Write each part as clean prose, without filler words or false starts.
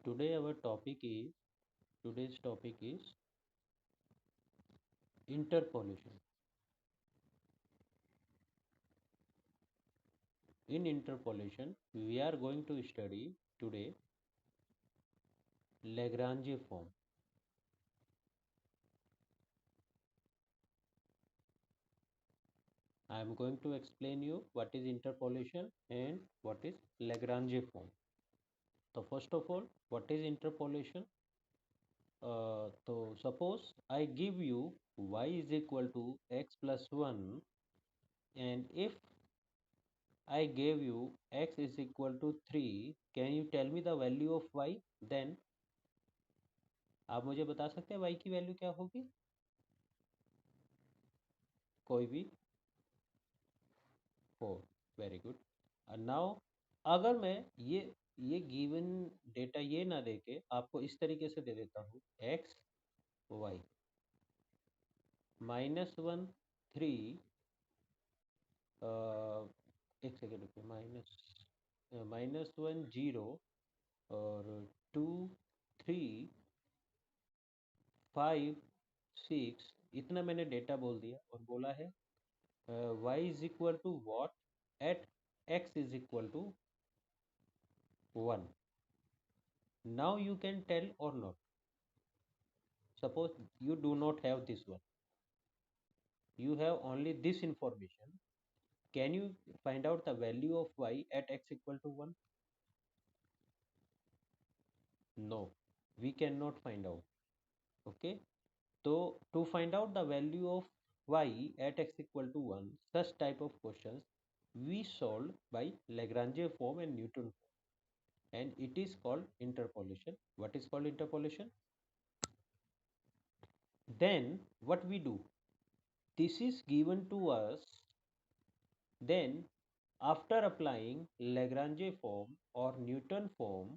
Today our topic is today's topic is interpolation. In interpolation, we are going to study today Lagrange form. I am going to explain you what is interpolation and what is Lagrange form. So first of all, what is interpolation? So suppose I give you y is equal to x plus 1, and if I gave you x is equal to 3, can you tell me the value of y? Then आप मुझे बता सकते हैं y की value क्या होगी? कोई भी 4. Very good. नाउ अगर मैं ये गिवन डेटा ये ना देके आपको इस तरीके से दे देता हूँ x y -1 3 एक सेकेंड रुकिए -1 0 और 2 3 5 6 इतना मैंने डेटा बोल दिया और बोला है y is equal to what at x is equal to 1. Now you can tell or not. Suppose you do not have this one, you have only this information. Can you find out the value of y at x equal to 1? No, we cannot find out. Okay, so to find out the value of y at x equal to 1, such type of questions we solved by Lagrange form and Newton form, and it is called interpolation. What is called interpolation? Then what we do, this is given to us. Then after applying Lagrange form or Newton form,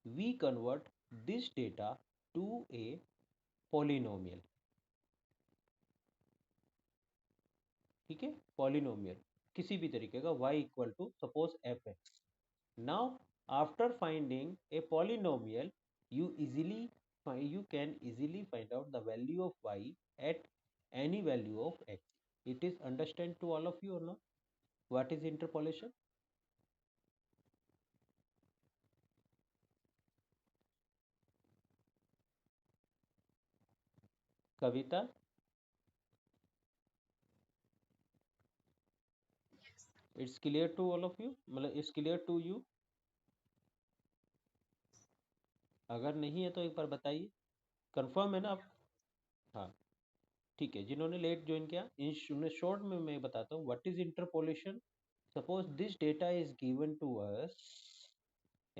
we convert this data to a polynomial. ठीक है, polynomial किसी भी तरीके का y equal to suppose fx. Now after finding a polynomial, you can easily find out the value of y at any value of x. It is understand to all of you or not? What is interpolation? Kavita, it's clear to all of you, मतलब it's clear to you? अगर नहीं है तो एक बार बताइए. Confirm है ना आप? हाँ, ठीक है. जिन्होंने लेट ज्वाइन किया, इन शॉर्ट में मैं बताता हूँ what is interpolation. Suppose this data is given to us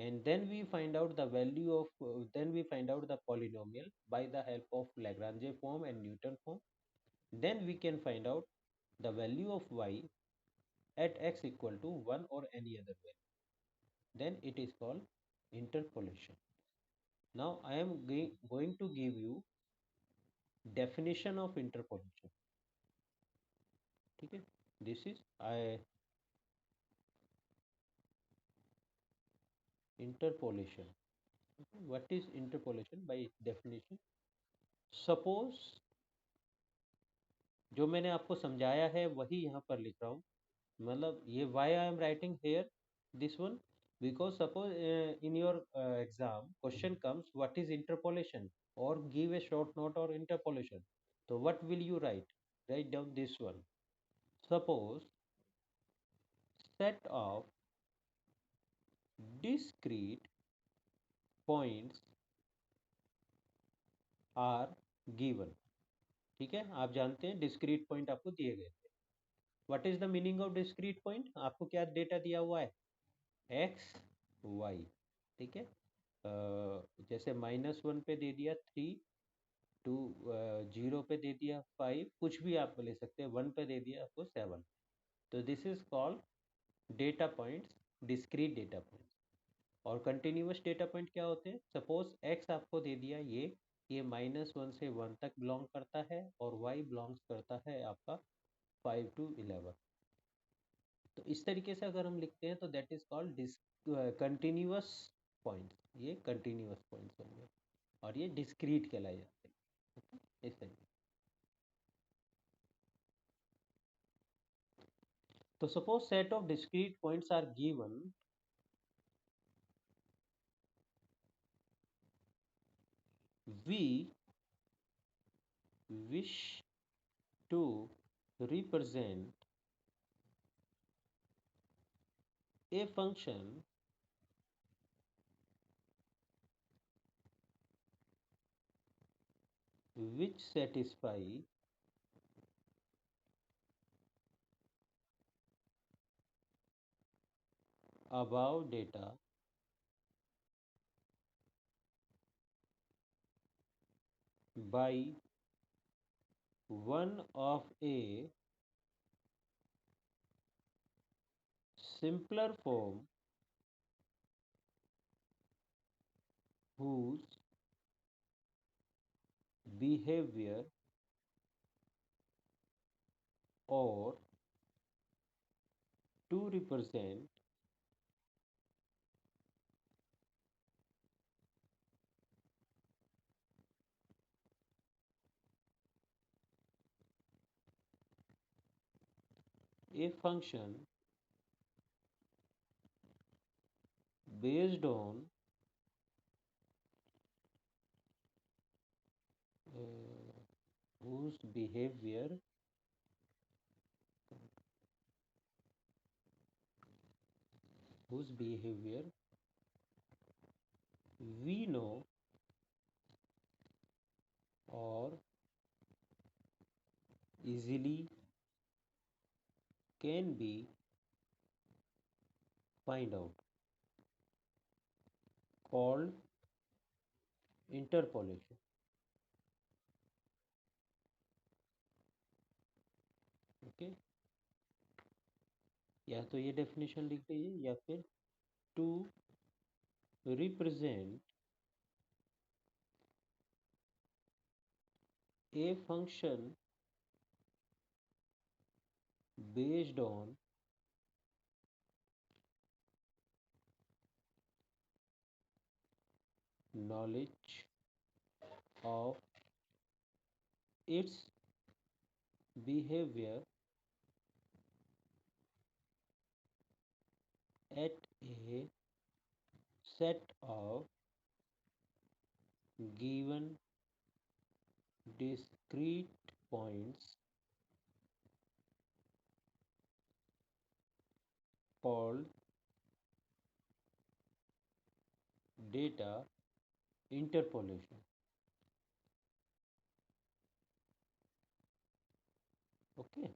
and then we find out the value of then we find out the polynomial by the help of Lagrange form and Newton form. Then we can find out the value of y at x equal to 1 or any other value. Then it is called interpolation. Now I am going to give you definition of interpolation. ठीक है, this is I interpolation. Okay. What is interpolation by definition? Suppose जो मैंने आपको समझाया है वही यहाँ पर लिख रहा हूँ. मतलब ये why I am writing here this one, because suppose in your exam question comes what is interpolation, or give a short note or interpolation. So what will you write? Write down this one. Suppose set of discrete points are given. ठीक है, आप जानते हैं discrete point आपको दिए गए थे. What is the meaning of discrete point? आपको क्या डेटा दिया हुआ है? X y. ठीक है, जैसे -1 पे दे दिया 3, 2 0 पे दे दिया 5, कुछ भी आप ले सकते हैं. 1 पे दे दिया आपको 7. तो this is called data points, discrete data points. और कंटिन्यूस डेटा पॉइंट क्या होते हैं? सपोज एक्स आपको दे दिया ये -1 से 1 तक बिलोंग करता है और y बिलोंग्स करता है आपका 5 to 11. तो इस तरीके से अगर हम लिखते हैं तो that is called continuous point. ये कंटिन्यूअस पॉइंट्स होंगे और ये डिस्क्रीट कहलाए जाते हैं। इस तरीके। तो suppose set of discrete points are given, we wish to represent a function which satisfy above data by one of a simpler form whose behavior or to represent a function based on whose behavior we know or easily can be find out, called interpolation. Okay, या तो ये definition लिख दीजिए या फिर to represent a function based on knowledge of its behavior at a set of given discrete points called data interpolation. Okay,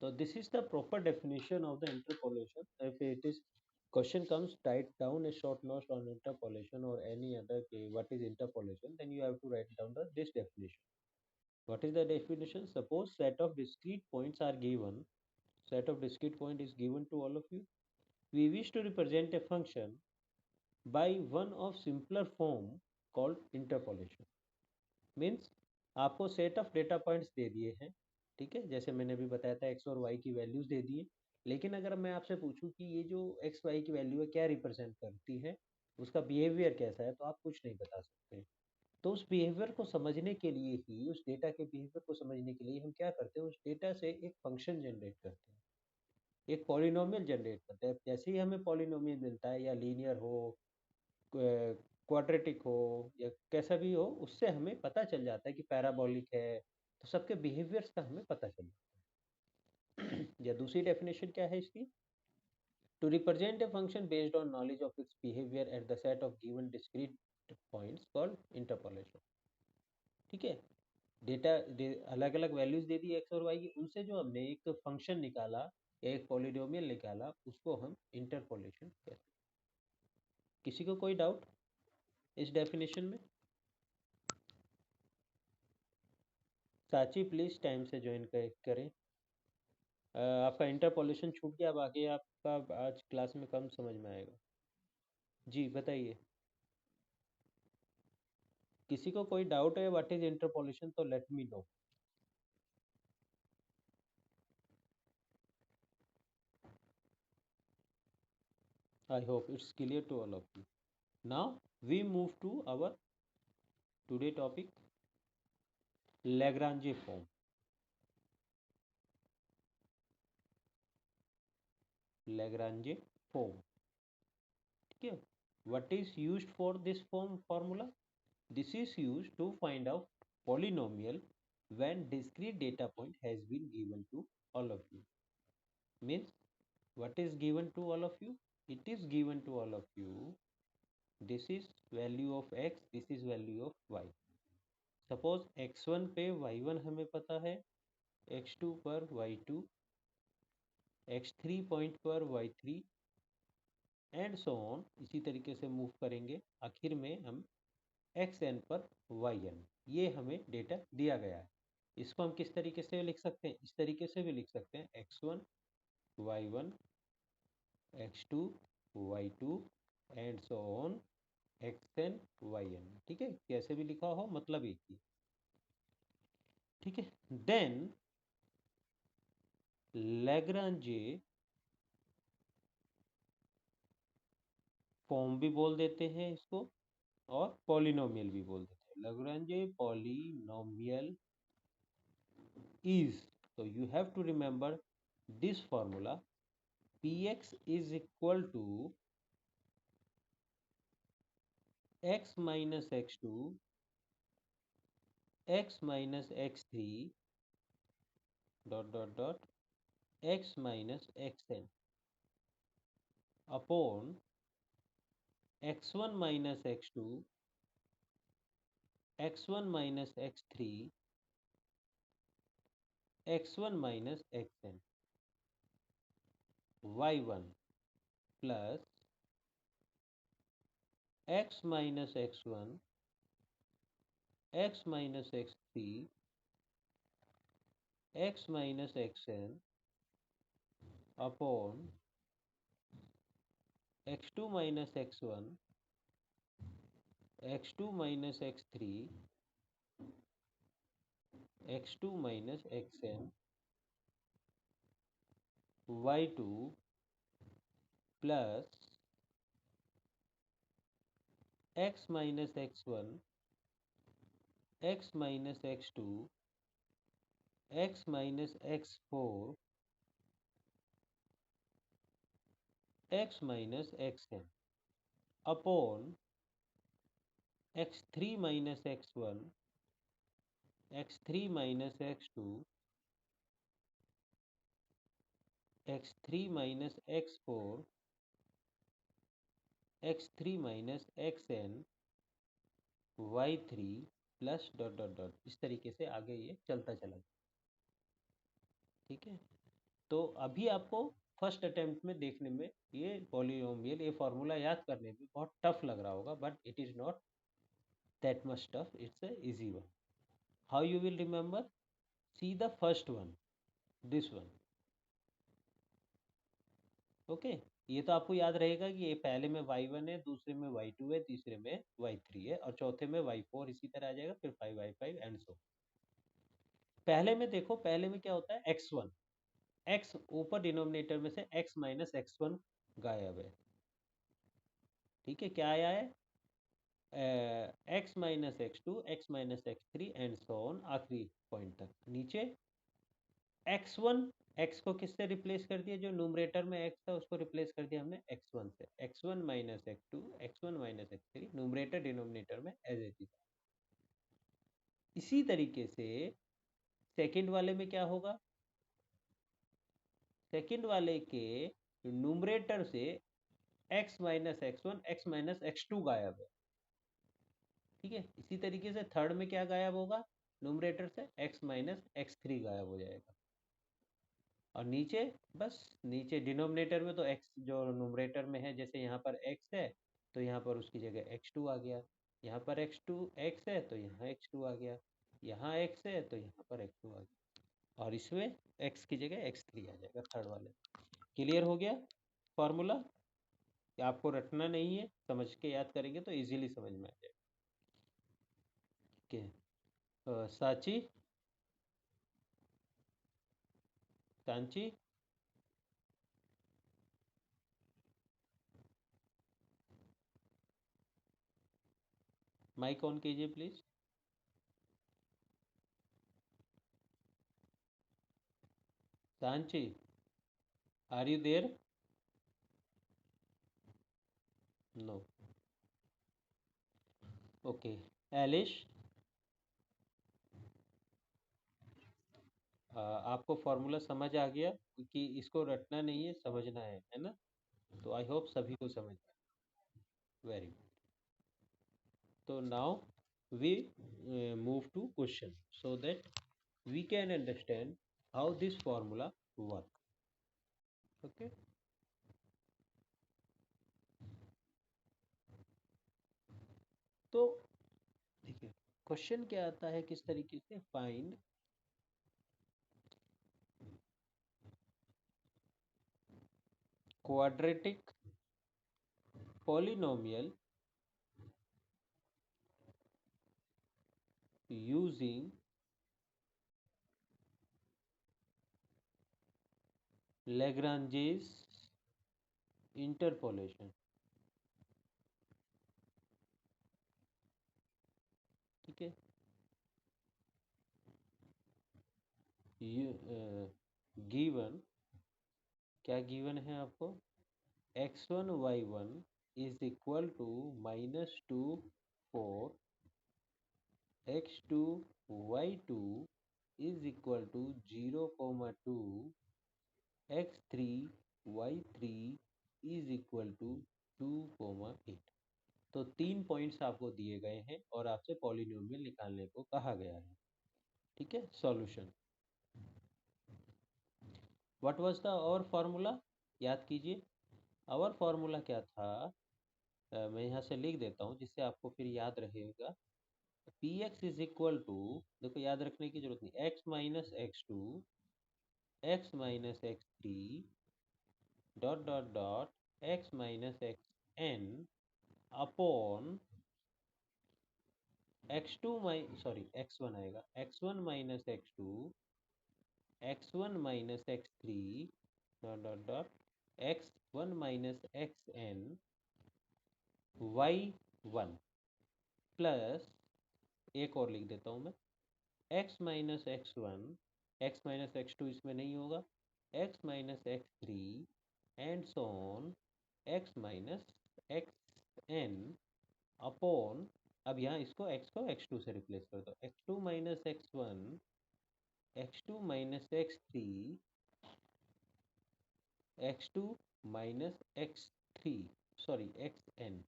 so this is the proper definition of the interpolation. If it is question comes, write down a short note on interpolation or any other what is interpolation, then you have to write down this definition. What is the definition? Suppose set of discrete points are given. Set of discrete point is given to all of you. We wish to represent a function by one of simpler form called interpolation. Means आपको set of data points दे दिए हैं, ठीक है, जैसे मैंने अभी बताया था x और y की वैल्यूज दे दिए। लेकिन अगर मैं आपसे पूछूं कि ये जो x y की वैल्यू है क्या रिप्रेजेंट करती है, उसका बिहेवियर कैसा है, तो आप कुछ नहीं बता सकते। तो उस बिहेवियर को समझने के लिए ही, उस डेटा के बिहेवियर को समझने के लिए हम क्या करते हैं, उस डेटा से एक फंक्शन जनरेट करते हैं, एक पॉलिनोमियल जनरेट करते हैं। जैसे ही हमें पॉलिनोमियल मिलता है, या लीनियर हो, क्वाड्रेटिक हो, या कैसा भी हो, उससे हमें पता चल जाता है कि पैराबोलिक है। तो सबके बिहेवियर्स का हमें पता चल जाता है। या दूसरी डेफिनेशन क्या है इसकी? To represent a function based on knowledge of its behaviour at the set of given discrete points called interpolation. ठीक है, डेटा अलग अलग वैल्यूज दे दी एक्स और वाई की, उनसे जो हमने एक फंक्शन निकाला या एक पॉलिनोमियल निकाला, उसको हम इंटरपोलेशन कहते हैं। किसी को कोई डाउट इस डेफिनेशन में? साची प्लीज टाइम से ज्वाइन करें। आपका इंटरपोलेशन छूट गया, बाकी आपका आज क्लास में कम समझ में आएगा। जी बताइए, किसी को कोई डाउट है व्हाट इज इंटरपोलेशन, तो let me know. I hope it's clear to all of you. Now we move to our today topic, Lagrange form. Lagrange form. ठीक है. What is used for this formula? This is used to find out polynomial when discrete data point has been given to all of you. Means what is given to all of you? It is given to all of you. This is value of x, this is value of y. Suppose x1 पे y1 हमें पता है, x2 पर y2, x3 point पर y3 and so on. इसी तरीके से move करेंगे. आखिर में हम xn पर yn, ये हमें डेटा दिया गया है. इसको हम किस तरीके से लिख सकते हैं? इस तरीके से भी लिख सकते हैं, x1 y1 x2 y2 and so on xn yn. ठीक है, कैसे भी लिखा हो मतलब एक ही. ठीक है. देन लैग्रांजे फॉर्म भी बोल देते हैं इसको, और पॉलिनोमियल भी बोल देते हैं. लैग्रांजे polynomial is, so you have to remember this formula. Px is equal to x minus x2 x minus x3 dot dot dot x minus xn upon x1 minus x2 x1 minus x3 x1 minus xn y1 plus x minus x1 x minus x3 x minus xn upon x2 minus x1 x2 minus x3 x2 minus xn y2 plus x minus x1 x minus x2 x minus x4 x minus xn upon x3 minus x1 x3 minus x2 x3 minus x4 x3 minus xn y3 plus dot dot dot. इस तरीके से आगे ये चलता चला. ठीक है. तो अभी आपको फर्स्ट अटेम्प्ट में देखने में ये पॉलिनोमियल, ये फॉर्मूला याद करने में बहुत टफ लग रहा होगा, but it is not that much tough. It's a easy one. How you will remember? See the first one, this one. Okay. ये तो आपको याद रहेगा कि ये पहले में y1 है, दूसरे में y2 है, तीसरे में y3 है, और चौथे में y4 इसी तरह आ जाएगा, फिर 5 y5 एंड सो. पहले में देखो, पहले में क्या होता है, x1, x ऊपर डिनोमिनेटर में से x माइनस x1 गायब है. ठीक है. क्या आया है? x minus x2 x minus x3 and so on, आखिरी पॉइंट तक. नीचे x1, x को किससे रिप्लेस कर दिया? जो न्यूमरेटर में x था उसको रिप्लेस कर दिया हमने x1 से. x1 minus x2 x1 minus x3, numerator denominator में एज इट इज. इसी तरीके से सेकंड वाले में क्या होगा? सेकंड वाले के न्यूमरेटर से x minus x1 x minus x2 गायब है. ठीक है. इसी तरीके से थर्ड में क्या गायब होगा? न्यूमरेटर से x माइनस x3 गायब हो जाएगा. और नीचे, बस नीचे डिनोमिनेटर में तो x जो न्यूमरेटर में है, जैसे यहाँ पर x है तो यहाँ पर उसकी जगह x2 आ गया. यहाँ पर x है तो यहाँ x2 आ गया. यहाँ x है तो यहाँ पर x2 आ गया. और इसमें x की जगह x3 आ जाएगा थर्ड वाले. क्लियर हो गया फॉर्मूला? आपको रटना नहीं है, समझ के याद करेंगे तो इजीली समझ में आ जाएगा. ठीक है. साची, सांची, माइक ऑन कीजिए please. Sanchi, are you there? No. Okay. Elish, आपको फॉर्मूला समझ आ गया कि इसको रटना नहीं है, समझना है ना? तो आई होप सभी को समझ आया। Very good. तो now we move to question so that we can understand how this formula work. Okay. तो देखिए क्वेश्चन क्या आता है, किस तरीके से find quadratic polynomial using Lagrange's interpolation। ठीक है। गिवन, क्या गिवन है आपको? x1 y1 is equal to -2 4, x2 y2 is equal to 0, 2, x3 y3 is equal to 2, 8। तो 3 पॉइंट्स आपको दिए गए हैं और आपसे पॉलिनोमियल निकालने को कहा गया है। ठीक है। Solution, what was the our formula? याद कीजिए, आवर फार्मूला क्या था? मैं यहाँ से लिख देता हूँ जिससे आपको फिर याद रहेगा। P x is equal to, देखो याद रखने की जरूरत नहीं, x-x2 x-x3 dot dot dot x-xn upon x2 sorry x1 आएगा, x1 - x2 x1 - x3 dot dot dot x1 - xn y1 plus, एक और लिख देता हूँ मैं, x-x1 x-x2 इसमें नहीं होगा, x-x3 and so on x-xn upon, अब यहाँ इसको x को x2 से रिप्लेस कर दो, x2 - x1 x2 - x3 x2 - x3 sorry xn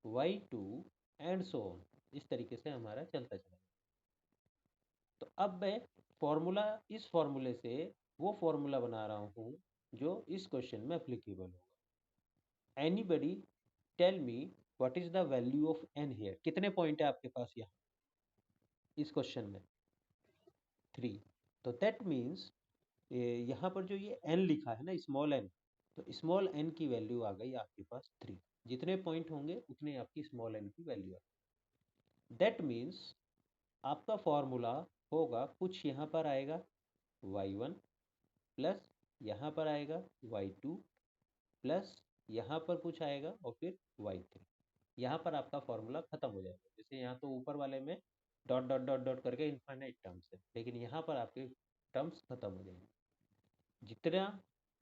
y2 and so on. इस तरीके से हमारा चलता चला। तो अब मैं फॉर्मूला, इस फॉर्मूले से वो फॉर्मूला बना रहा हूँ जो इस क्वेश्चन में एप्लीकेबल होगा। Anybody tell me what is the value of n here? कितने पॉइंट है आपके पास यहाँ इस क्वेश्चन में? 3। तो दैट मीन्स यहाँ पर जो ये n लिखा है ना, स्मॉल n, तो स्मॉल n की वैल्यू आ गई आपके पास 3। जितने पॉइंट होंगे उतने आपकी स्मॉल n की वैल्यू आ गई। दैट मीन्स आपका फॉर्मूला होगा, कुछ यहाँ पर आएगा y1 प्लस यहाँ पर आएगा y2 प्लस यहाँ पर कुछ आएगा और फिर y3। यहाँ पर आपका फॉर्मूला खत्म हो जाएगा। जैसे यहाँ तो ऊपर वाले में डॉट डॉट डॉट डॉट करके इनफाइनाइट टर्म्स है, लेकिन यहाँ पर आपके टर्म्स खत्म हो जाएंगे। जितना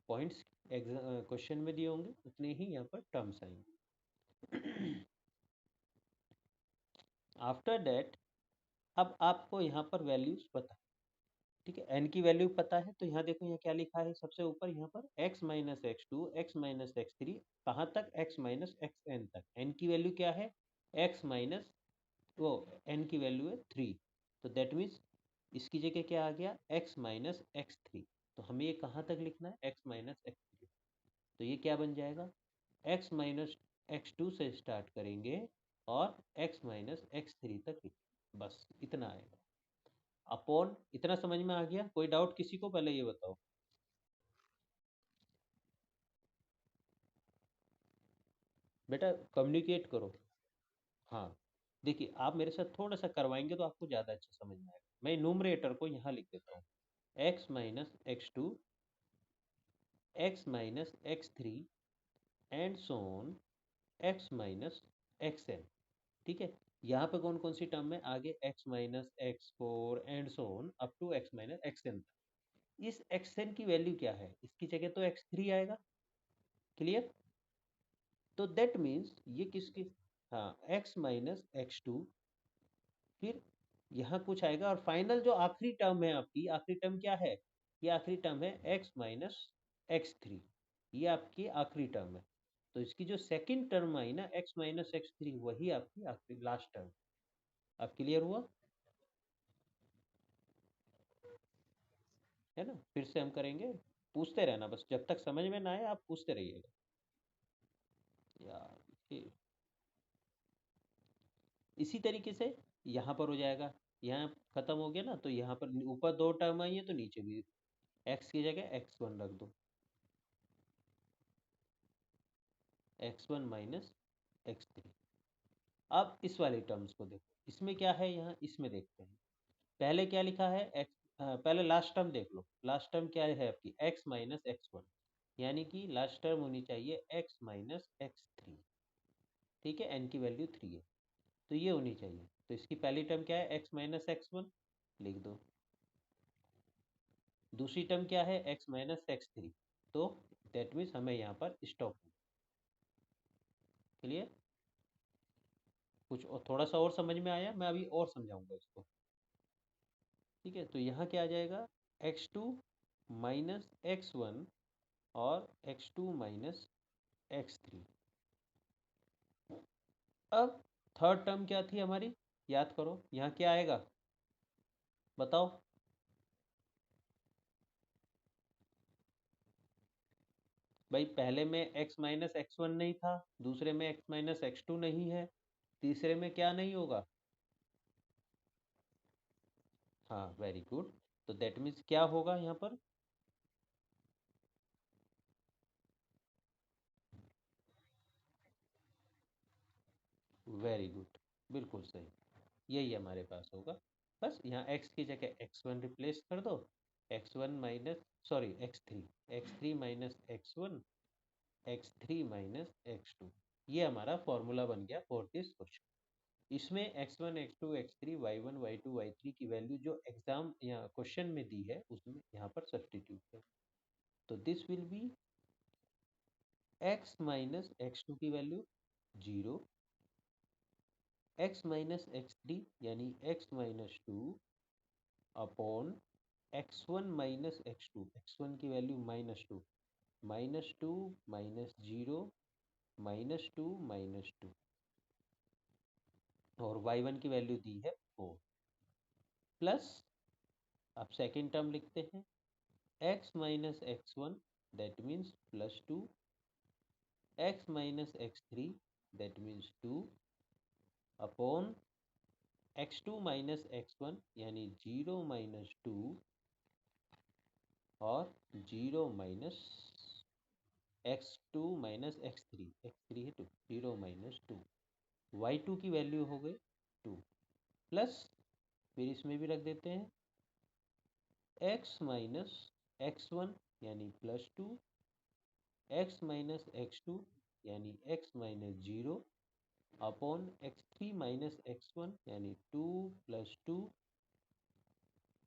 पॉइंट्स क्वेश्चन में दिए होंगे उतने ही यहाँ पर टर्म्स आएंगे। आफ्टर दैट, अब आपको यहाँ पर वैल्यूज पता है, ठीक है, n की वैल्यू पता है। तो यहाँ देखो, यहाँ क्या लिखा है सबसे ऊपर, यहाँ पर x-x2 x-x3 कहाँ तक? x-xn तक। n की वैल्यू क्या है? x माइनस वो n की वैल्यू है 3। तो दैट मीन्स इसकी जगह क्या आ गया? x-x3। तो हमें ये कहाँ तक लिखना है? x-x3। तो ये क्या बन जाएगा? x-x2 से स्टार्ट करेंगे और x-x3 तक लिखेंगे, बस इतना आएगा। अपॉन, इतना समझ में आ गया? कोई डाउट किसी को? पहले ये बताओ। बेटा कम्युनिकेट करो। हाँ, देखिए आप मेरे साथ थोड़ा सा करवाएंगे तो आपको ज़्यादा अच्छा समझ में आएगा। मैं न्यूमरेटर को यहाँ लिख देता हूँ, x-x2 x-x3 and so on x-xn। ठीक है। यहाँ पे कौन कौन सी टर्म है, आगे x minus x four and so on up to x minus x n. इस एक्स एन की वैल्यू क्या है, इसकी जगह तो x3 आएगा। क्लियर। तो दैट मीन्स ये किसकी, हाँ x माइनस एक्स टू, फिर यहाँ कुछ आएगा, और फाइनल जो आखिरी टर्म है आपकी, आखिरी टर्म क्या है, ये आखिरी टर्म है x माइनस एक्स थ्री। ये आपकी आखिरी टर्म है। तो इसकी जो सेकंड टर्म आई ना x माइनस एक्स थ्री, वही आपकी आखिरी लास्ट टर्म। अब क्लियर हुआ है ना। फिर से हम करेंगे, पूछते रहना बस, जब तक समझ में ना आए आप पूछते रहिएगा यार। ये इसी तरीके से यहाँ पर हो जाएगा। यहाँ खत्म हो गया ना, तो यहाँ पर ऊपर दो टर्म आई है तो नीचे भी x की जगह x1 रख दो, x1 माइनस एक्स थ्री। अब इस वाले टर्म्स को देखो, इसमें क्या है, यहाँ इसमें देखते हैं। पहले क्या लिखा है x, पहले लास्ट टर्म देख लो। लास्ट टर्म क्या है आपकी, x माइनस एक्स वन, यानी कि लास्ट टर्म होनी चाहिए x माइनस एक्स थ्री। ठीक है, n की वैल्यू 3 है तो ये होनी चाहिए। तो इसकी पहली टर्म क्या है, x माइनस एक्स वन, लिख दो। दूसरी टर्म क्या है, x माइनस एक्स थ्री। तो दैट मीन्स हमें यहाँ पर स्टॉप। क्लियर। कुछ और थोड़ा सा और समझ में आया, मैं अभी और समझाऊंगा इसको। ठीक है, तो यहाँ क्या आ जाएगा, x2 माइनस एक्स वन और x2 माइनस एक्स थ्री। अब थर्ड टर्म क्या थी हमारी, याद करो, यहाँ क्या आएगा बताओ। भाई पहले में x माइनस एक्स वन नहीं था, दूसरे में x माइनस एक्स टू नहीं है, तीसरे में क्या नहीं होगा, हाँ वेरी गुड। तो दैट मीन्स क्या होगा यहाँ पर, वेरी गुड, बिल्कुल सही, यही हमारे पास होगा। बस यहाँ x की जगह x1 रिप्लेस कर दो, x1 minus, sorry x3, x3 minus x one, x3 minus x two. ये हमारा फॉर्मूला बन गया फॉर दिस क्वेश्चन। इसमें x1 x2 x3 y1 y2 y3 की वैल्यू जो एग्जाम यहाँ क्वेश्चन में दी है उसमें यहाँ पर सब्स्टिट्यूट है। तो this will be x minus x two की value 0, x minus x three यानी x minus two upon x1 minus x two, x1 की वैल्यू -2, -2 माइनस जीरो -2 और y1 की वैल्यू दी है 4, प्लस, अब सेकेंड टर्म लिखते हैं, x minus x one that means +2, x minus x three that means 2 upon x2 minus x one यानी 0 - 2 और 0 - x2 - x3 है 2, 0 - 2, y2 की वैल्यू हो गई 2, प्लस, फिर इसमें भी रख देते हैं x माइनस एक्स वन यानी +2, x माइनस एक्स टू यानी x minus zero upon x3 minus x one यानी 2 + 2,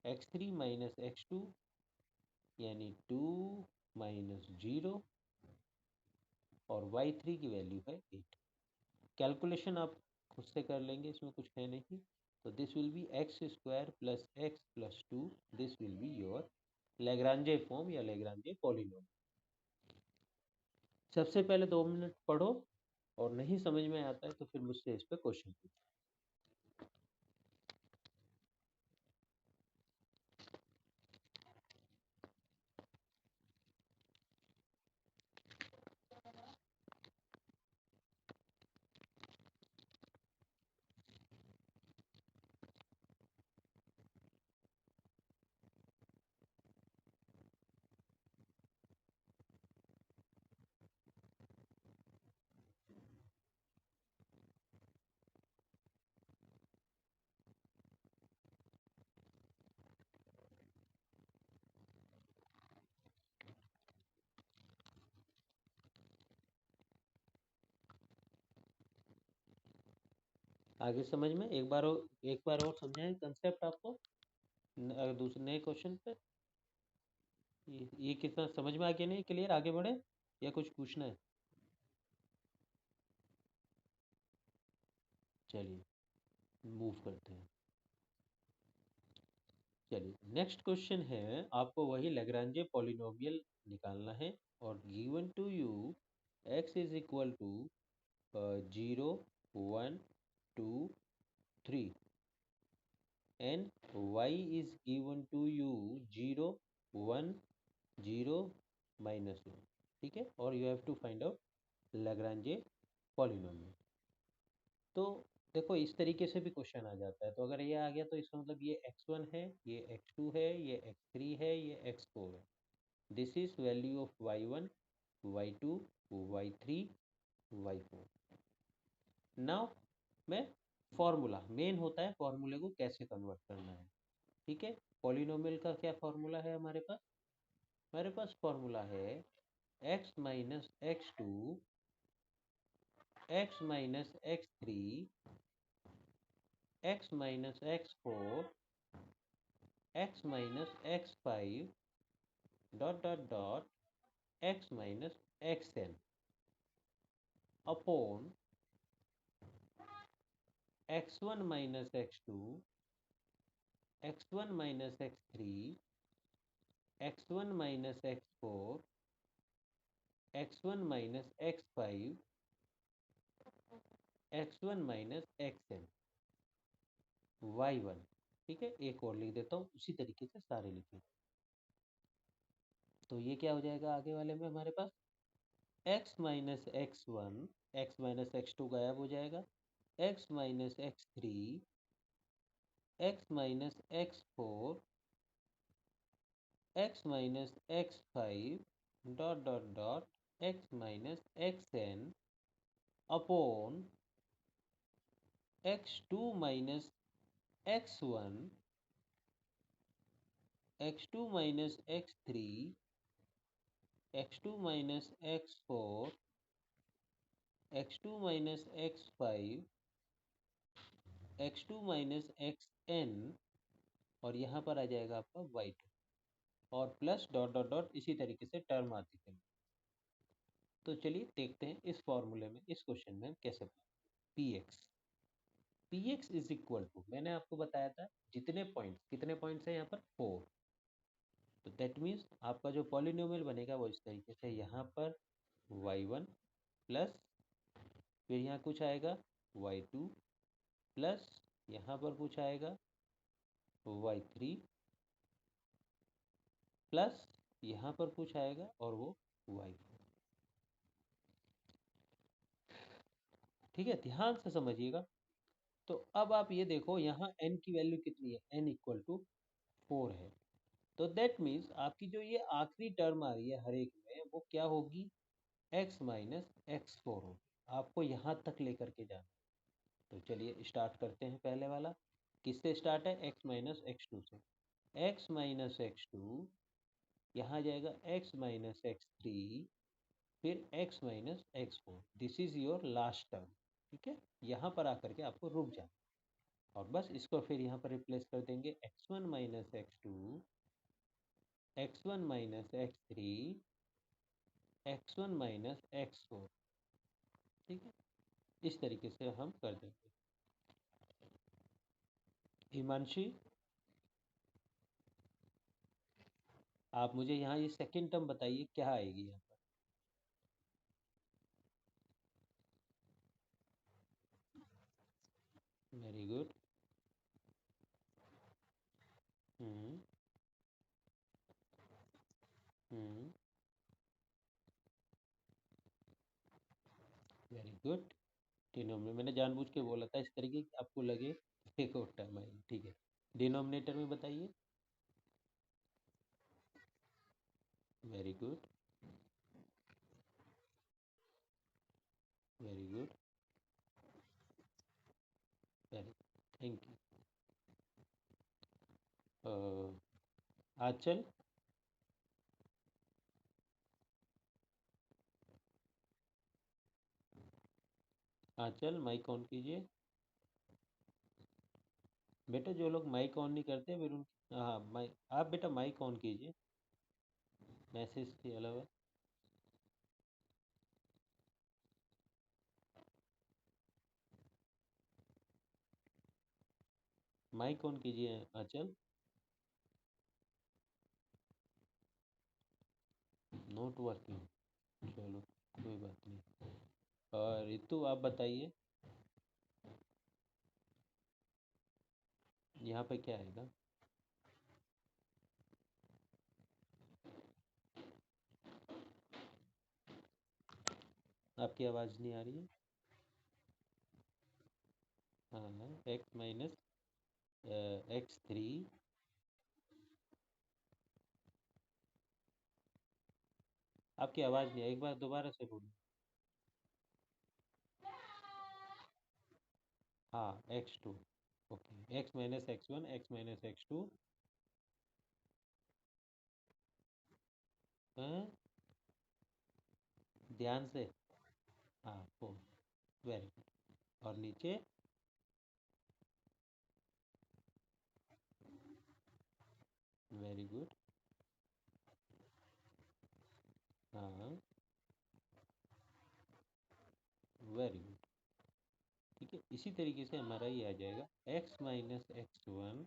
x3 माइनस एक्स टू यानी 2 - 0 और y3 की वैल्यू है 8। कैलकुलेशन आप खुद से कर लेंगे, इसमें कुछ है नहीं। तो this will be x square plus x plus two, this will be your Lagrange form या लैग्रांजे पॉलिनॉमियल। सबसे पहले 2 मिनट पढ़ो, और नहीं समझ में आता है तो फिर मुझसे इस पे क्वेश्चन पूछो। आगे समझ में एक बार और समझाएं कंसेप्ट आपको दूसरे नए क्वेश्चन पे। ये कितना समझ में आ गया? नहीं क्लियर? आगे बढ़े या कुछ पूछना है? चलिए मूव करते हैं। चलिए नेक्स्ट क्वेश्चन है, आपको वही लैग्रांजे पॉलिनोमियल निकालना है। और given to you x is equal to 0 1 2 3 and y is given to you 0 1 0 -1। ठीक है, और you have to find out Lagrange polynomial. तो देखो इस तरीके से भी क्वेश्चन आ जाता है। तो अगर ये आ गया तो इसका मतलब ये x1 है, ये x2 है, ये x3 है, ये x4 है। This is value of y1 y2 y3 y4। Now मैं फॉर्मूला, मेन होता है फॉर्मूले को कैसे कन्वर्ट करना है। ठीक है, पॉलिनोमियल का क्या फॉर्मूला है हमारे पास? हमारे पास फॉर्मूला है x minus x two, x minus x three, x minus x four, x minus x five, dot dot dot x minus x n upon x1 minus x two, x1 minus x three, x1 minus x four, x1 minus x five, x1 minus x n y1। ठीक है, एक और लिख देता हूँ उसी तरीके से सारे लिखे। तो ये क्या हो जाएगा आगे वाले में हमारे पास x minus x one, x minus x two गायब हो जाएगा, x minus x three, x minus x four, x minus x five, dot dot dot x minus x n upon x two minus x one, x two minus x three, x two minus x four, x two minus x five, x two minus x n, और यहाँ पर आ जाएगा आपका y two, और plus dot dot dot इसी तरीके से टर्म आती है। तो चलिए देखते हैं इस फॉर्मूले में, इस क्वेश्चन में हम कैसे p x, p x is equal to, मैंने आपको बताया था जितने पॉइंट्स, कितने पॉइंट्स हैं यहाँ पर 4। तो दैट मीन्स आपका जो पॉलिनोमियल बनेगा वो इस तरीके से, यहाँ पर y1 प्लस, फिर यहाँ कुछ आएगा y2 प्लस, यहाँ पर कुछ आएगा y3 प्लस, यहाँ पर कुछ आएगा और वो y4। ठीक है, ध्यान से समझिएगा। तो अब आप ये देखो यहाँ n की वैल्यू कितनी है, n इक्वल टू 4 है। तो दैट मीन्स आपकी जो ये आखिरी टर्म आ रही है हर एक में, वो क्या होगी, x माइनस एक्स फोर होगी। आपको यहाँ तक लेकर के जाना। तो चलिए स्टार्ट करते हैं पहले वाला। किससे स्टार्ट है? x माइनस एक्स टू से। x माइनस एक्स टू, यहाँ जाएगा x माइनस एक्स थ्री, फिर x minus x four. This is your last term. ठीक है, यहाँ पर आकर के आपको रुक जाना, और बस इसको फिर यहाँ पर रिप्लेस कर देंगे x1 minus x two, x1 minus x three, x1 minus x four. ठीक है, इस तरीके से हम कर देंगे। हिमांशी, आप मुझे यहाँ ये सेकंड टर्म बताइए क्या आएगी यहाँ पर। Very good. Hmm. Hmm. Very good. Denominator मैंने जानबूझ के बोला था इस तरीके कि आपको लगे एक और टर्म आएगी। ठीक है, डिनोमिनेटर में बताइए। Very good. Very good. Very, thank you. Aanchal, Aanchal mike on कीजिए। बेटा जो लोग माइक ऑन नहीं करते फिर उन, हाँ माइक, आप बेटा माइक ऑन कीजिए मैसेज के अलावा। माइक ऑन कीजिए अचल। नोट वर्किंग, चलो कोई बात नहीं। और रितु आप बताइए यहाँ पे क्या आएगा। आपकी आवाज़ नहीं आ रही है। हाँ हाँ, एक्स माइनस x3। आपकी आवाज़ नहीं, एक बार दोबारा से बोलो। हाँ x2। Okay, x-x1 x-x2। हाँ, ध्यान से। हाँ 4। Very good. और नीचे। Very good. हाँ वेरी गुड। ठीक है, इसी तरीके से हमारा ये आ जाएगा x-x1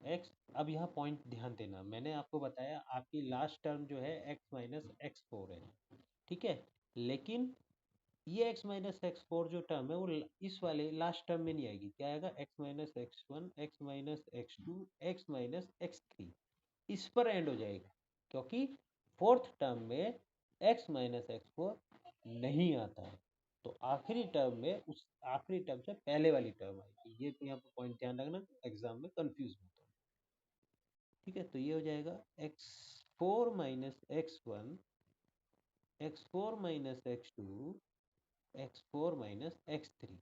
x। अब यहाँ पॉइंट ध्यान देना, मैंने आपको बताया आपकी लास्ट टर्म जो है x-x4 है। ठीक है, लेकिन ये x-x4 जो टर्म है वो इस वाले लास्ट टर्म में नहीं आएगी। क्या आएगा, x-x1 x-x2 x-x3, इस पर एंड हो जाएगा, क्योंकि फोर्थ टर्म में x-x4 नहीं आता है। तो आखिरी टर्म में उस आखिरी टर्म से पहले वाली टर्म आएगी। ये तो यहाँ पर पॉइंट ध्यान रखना, एग्जाम में कंफ्यूज मत हो। ठीक है, तो ये हो जाएगा x4 - x1 x4 - x2 x4 - x3।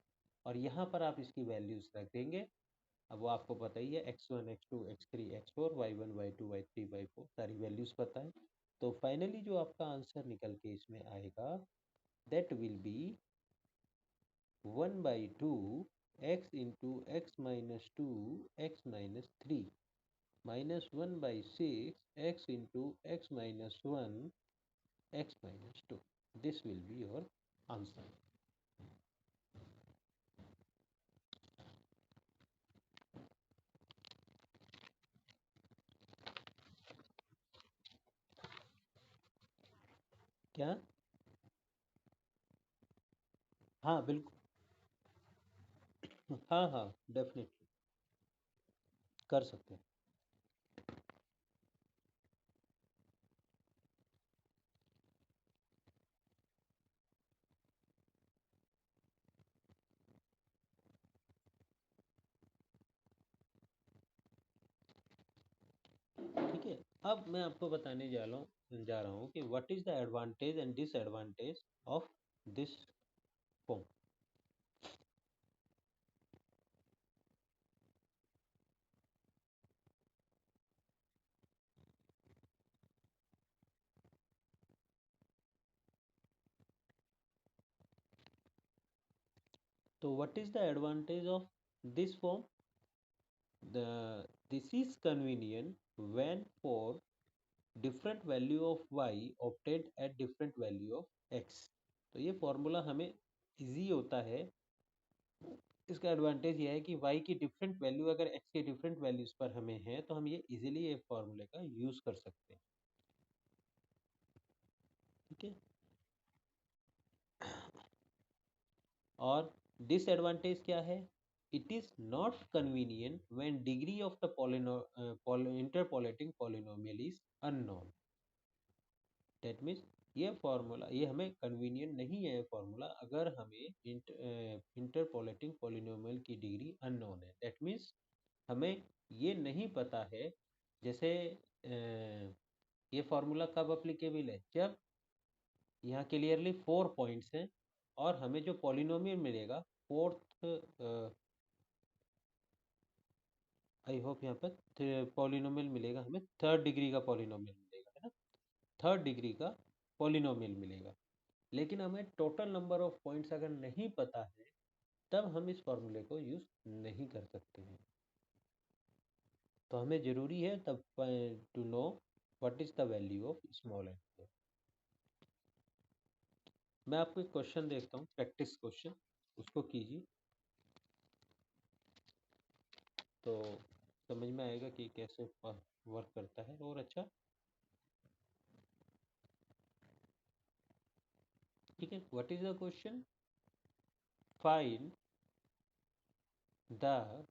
और यहाँ पर आप इसकी वैल्यूज रख देंगे। अब वो आपको पता ही है, x1 x2 x3 x4 y1 y2 y3 y4 सारी वैल्यूज पता है। तो फाइनली जो आपका आंसर निकल के इसमें आएगा, that will be 1/2 x into x-2 x-3 -1/6 x into x-1 x-2। This will be your answer. क्या? हाँ बिल्कुल। हाँ हाँ, डेफिनेटली कर सकते हैं। ठीक है, अब मैं आपको बताने जा रहा हूँ कि what is the advantage and disadvantage of this form. तो what is the advantage of this form? the this is convenient when for different value of y obtained at different value of x। तो ये formula हमें easy होता है। इसका advantage ये है कि y की डिफरेंट वैल्यू अगर x के डिफरेंट वैल्यूज पर हमें है तो हम ये इजीली ये फॉर्मूले का यूज कर सकते हैं। ठीक है, और डिसएडवांटेज क्या है? It is not convenient when degree of the interpolating polynomial is unknown. That means ये फॉर्मूला ये हमें कन्वीनियंट नहीं है फॉर्मूला अगर हमें इंटरपोलेटिंग पॉलिनोमियल की डिग्री अननोन है। दैट मीन्स हमें ये नहीं पता है। जैसे ये फॉर्मूला कब अप्लीकेबल है, जब यहाँ क्लियरली 4 पॉइंट्स हैं और हमें जो पॉलिनोमियल मिलेगा फोर्थ, आई होप यहाँ पर पॉलिनोमियल मिलेगा, हमें थर्ड डिग्री का पॉलिनोमियल मिलेगा, है ना। थर्ड डिग्री का पॉलिनोमियल मिलेगा। लेकिन हमें टोटल नंबर ऑफ पॉइंट्स अगर नहीं पता है तब हम इस फॉर्मूले को यूज़ नहीं कर सकते हैं। तो हमें ज़रूरी है तब to know what is the value of small n. मैं आपको एक क्वेश्चन देखता हूँ, प्रैक्टिस क्वेश्चन, उसको कीजिए तो समझ में आएगा कि कैसे वर्क करता है। और अच्छा, ठीक है, what is the question? Find the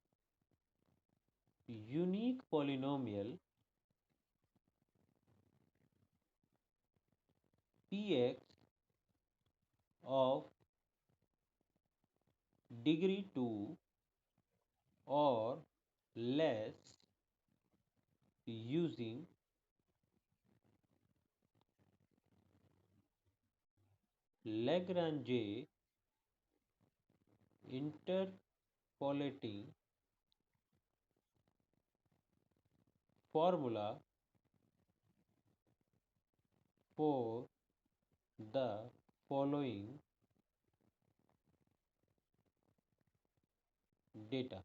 unique polynomial px of degree 2 or less using Lagrange interpolating formula for the following data.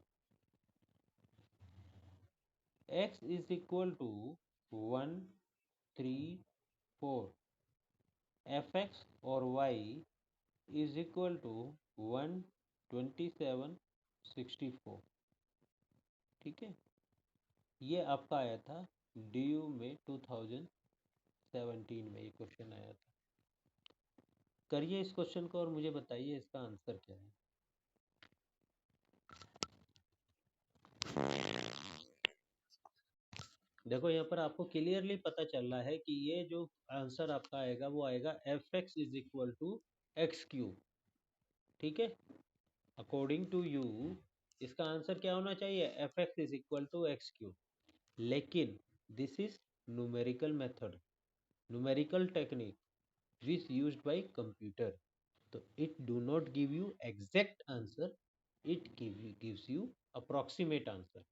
X is equal to 1, 3, 4. Fx और y is equal to 1, 27, 64। ठीक है, ये आपका आया था DU में 2017 में ये क्वेश्चन आया था। करिए इस क्वेश्चन को और मुझे बताइए इसका आंसर क्या है। देखो यहाँ पर आपको क्लियरली पता चल रहा है कि ये जो आंसर आपका आएगा वो आएगा fx is equal to x cube. ठीक है, अकॉर्डिंग टू यू इसका आंसर क्या होना चाहिए? fx is equal to x cube. लेकिन this is numerical method, numerical technique which used by computer. तो it do not give you exact answer, it gives you approximate answer.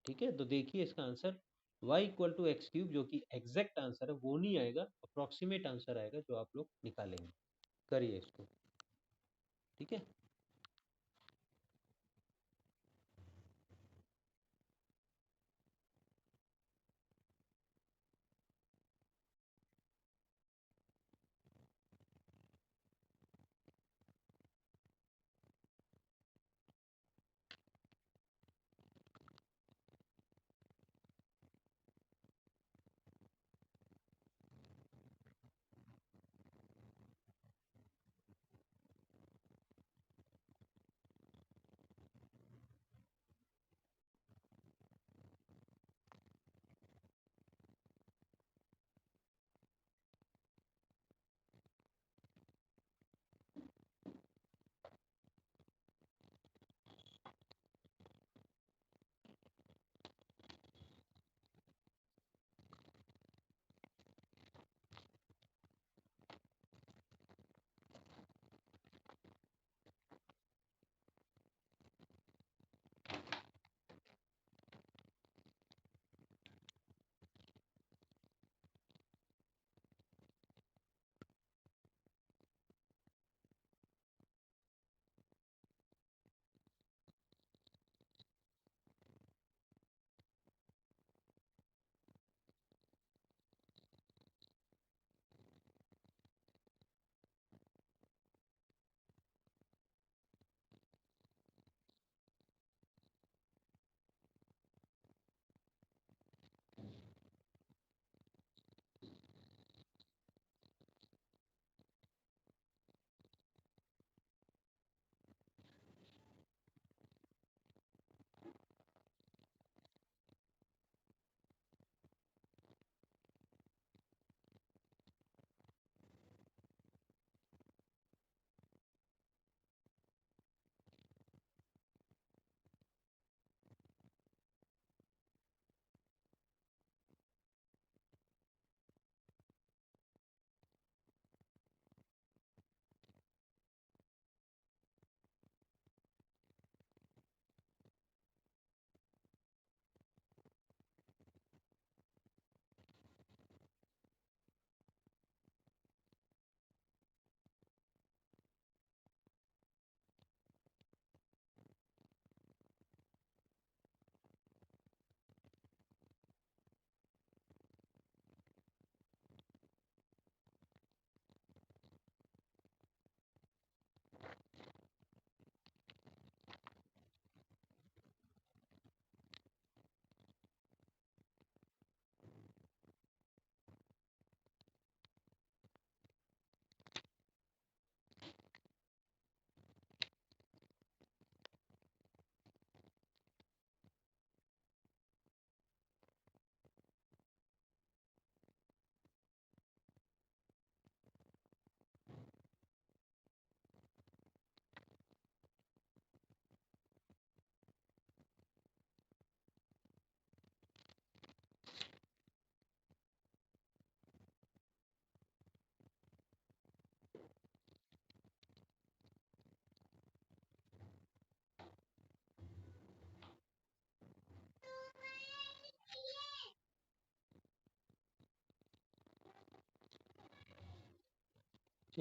ठीक है, तो देखिए इसका answer y equal to x cube जो कि exact answer है वो नहीं आएगा, अप्रोक्सीमेट आंसर आएगा जो आप लोग निकालेंगे। करिए इसको। ठीक है,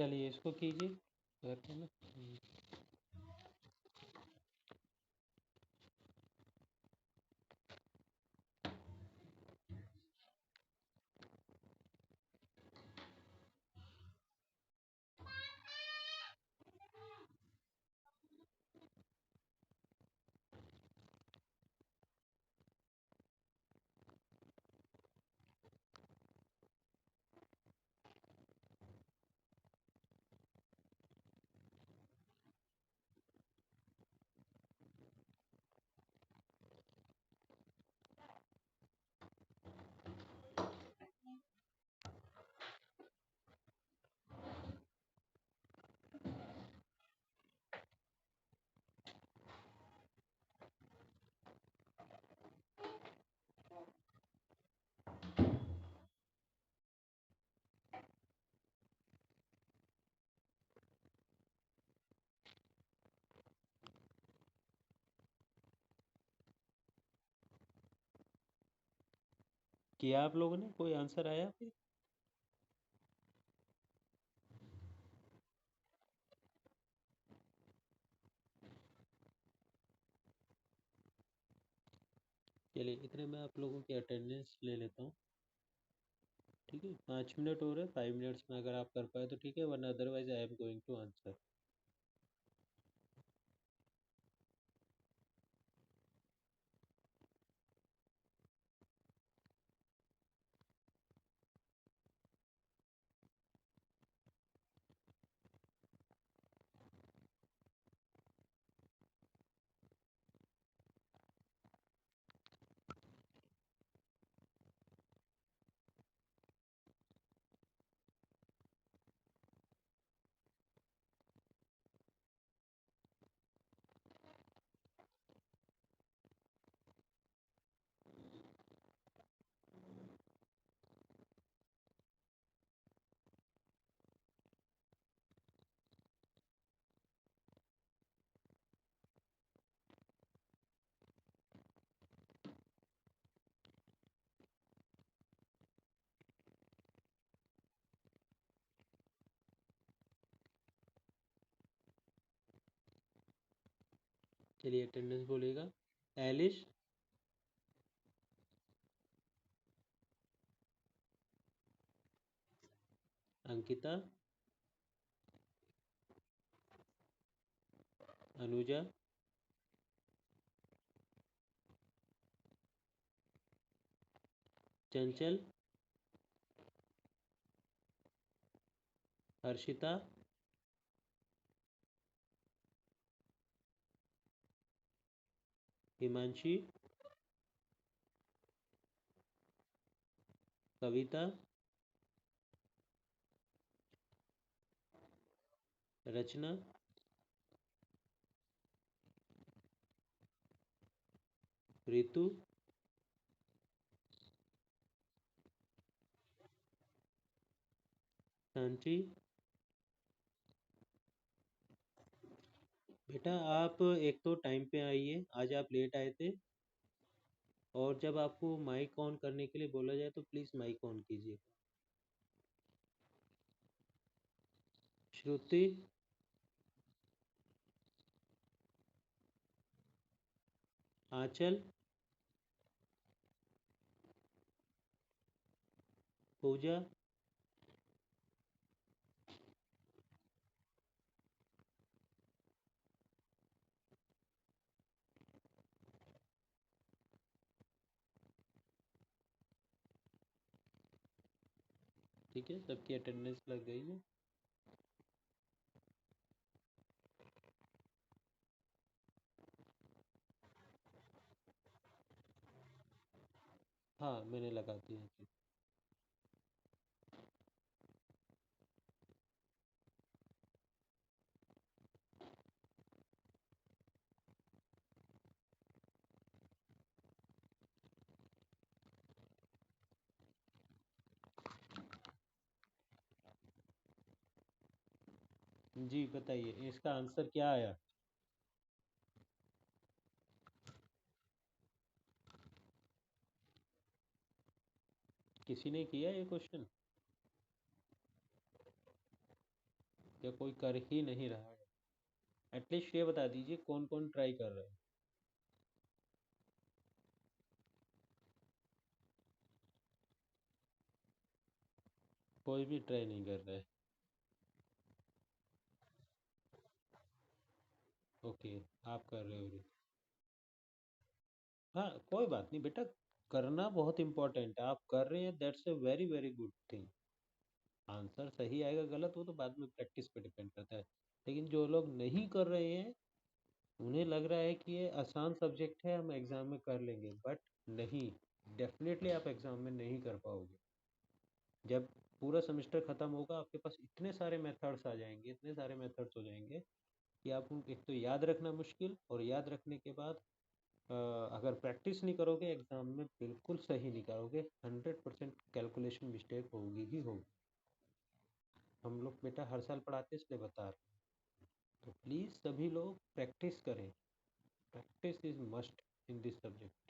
चलिए इसको कीजिए करके ना। किया आप लोगों ने, कोई आंसर आया फिर? चलिए इतने में आप लोगों की अटेंडेंस ले लेता हूँ। ठीक है, 5 मिनट हो रहे, 5 मिनट्स में अगर आप कर पाए तो ठीक है, वरना otherwise I am going to answer. चलिए अटेंडेंस बोलेगा। एलिश, अंकिता, अनुजा, चंचल, हर्षिता, हिमांशी, कविता, रचना, रितु, शांति। बेटा आप एक तो टाइम पे आइए, आज आप लेट आए थे। और जब आपको माइक ऑन करने के लिए बोला जाए तो प्लीज़ माइक ऑन कीजिए। श्रुति, आंचल, पूजा, ठीक है, सबकी अटेंडेंस लग गई है। हाँ मैंने लगा दिया जी। जी बताइए इसका आंसर क्या आया? किसी ने किया ये क्वेश्चन? या कोई कर ही नहीं रहा है? एटलीस्ट ये बता दीजिए कौन कौन ट्राई कर रहा है। कोई भी ट्राई नहीं कर रहा है। ओके, आप कर रहे हो। हाँ, कोई बात नहीं बेटा, करना बहुत इम्पोर्टेंट है। आप कर रहे हैं, that's a very very good thing. Answer सही आएगा गलत वो तो बाद में प्रैक्टिस पे डिपेंड करता है। लेकिन जो लोग नहीं कर रहे हैं, उन्हें लग रहा है कि ये आसान सब्जेक्ट है, हम एग्जाम में कर लेंगे, बट नहीं। डेफिनेटली आप एग्जाम में नहीं कर पाओगे। जब पूरा सेमेस्टर खत्म होगा, आपके पास इतने सारे मेथड्स आ जाएंगे, इतने सारे मेथड्स हो जाएंगे कि आप उन एक तो याद रखना मुश्किल, और याद रखने के बाद अ, अगर प्रैक्टिस नहीं करोगे एग्जाम में बिल्कुल सही नहीं करोगे, 100% कैलकुलेशन मिस्टेक होगी ही होगी। हम लोग बेटा हर साल पढ़ाते हैं, इसलिए बता रहे हैं। तो प्लीज़ सभी लोग प्रैक्टिस करें। Practice is must in this subject.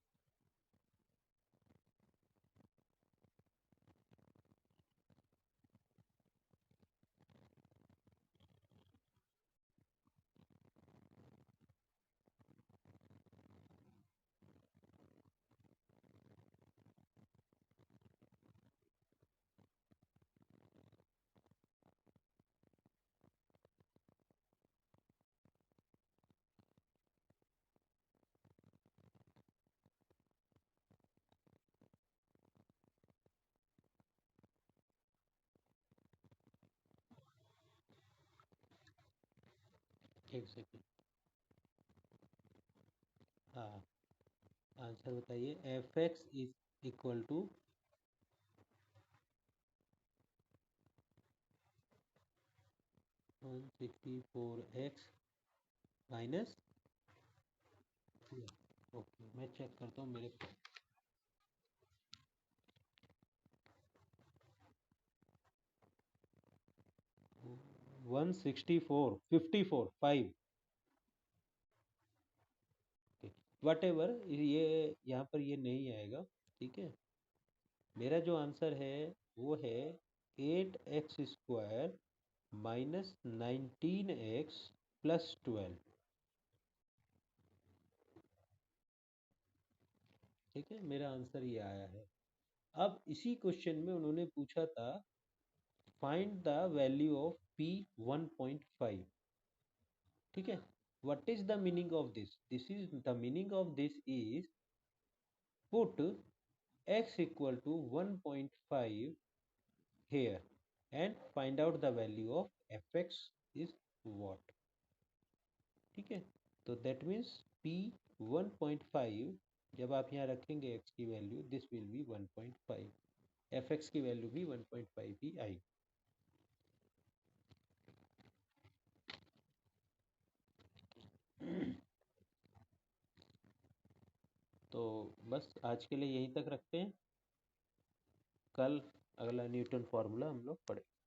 एक सेकेंड। हाँ, आंसर बताइए। F x is equal to 164x minus. Okay, मैं चेक करता हूँ मेरे 164 54 5। वट एवर, ये यहाँ पर ये नहीं आएगा। ठीक है, मेरा जो आंसर है वो है 8x² माइनस 19x प्लस 12। ठीक है, मेरा आंसर ये आया है। अब इसी क्वेश्चन में उन्होंने पूछा था, find the value of p 1.5। ठीक है, what is the meaning of this? This is the meaning of this is, put x equal to 1.5 here and find out the value of fx is what। ठीक है, तो that means p 1.5, जब आप यहाँ रखेंगे x की value, this will B 1.5, fx की value भी 1.5 ही आई। तो बस आज के लिए यहीं तक रखते हैं। कल अगला न्यूटन फार्मूला हम लोग पढ़ेंगे।